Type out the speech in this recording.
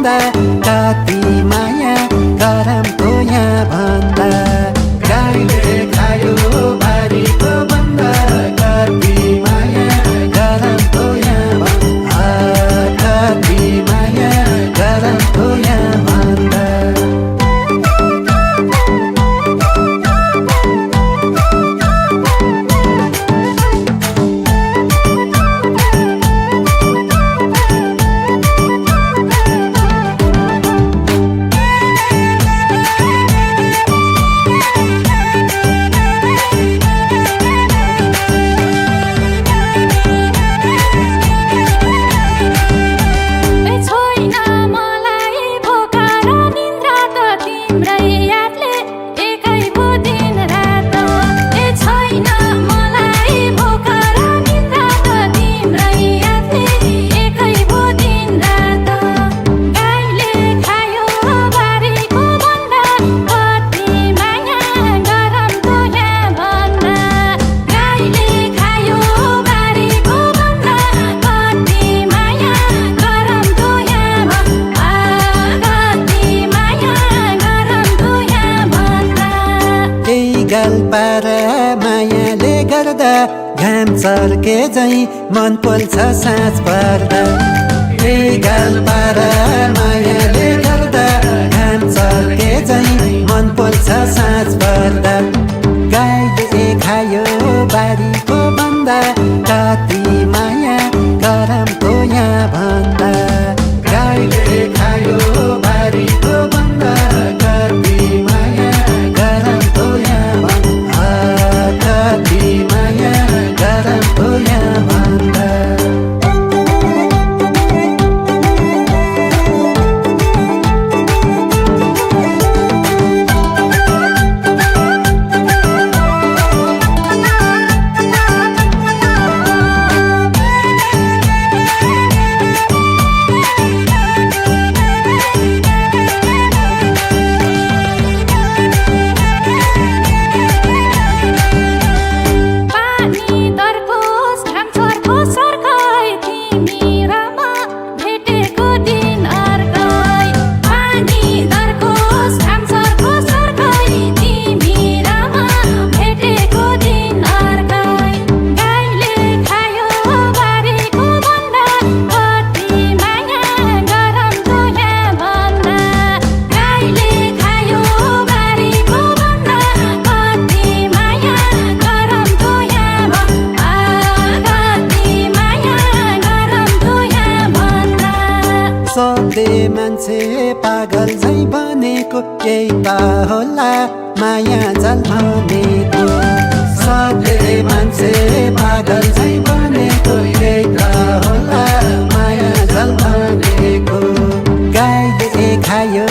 भन्दा कति माया गरमको यहाँ भन्दा गाईले खायो बारीको भन्दा कति माया गरमको यहाँ भन्दा कति माया गरमको यहाँ भन्दा गलपार मायाले गर्दा घाम चर्के झैँ मन पोल्छ साँझ पर्दा गलपार मायाले गर्दा घाम चर्के झैँ मन पोल्छ साँझ पर्दा गाईले खायो बारीको भन्दा कति माया गरमको यहाँ भन्दा गाईले खायो बारीको भन्दा कति माया गरमको यहाँ भन्दा कति माया गरमको यहाँ भन्दा सोध्दै मान्छे पागल झै बनेको यही त होला माया जल भनेको सोध्दै मान्छे पागल झै बनेको यही त होला माया जल भनेको गाईले खायो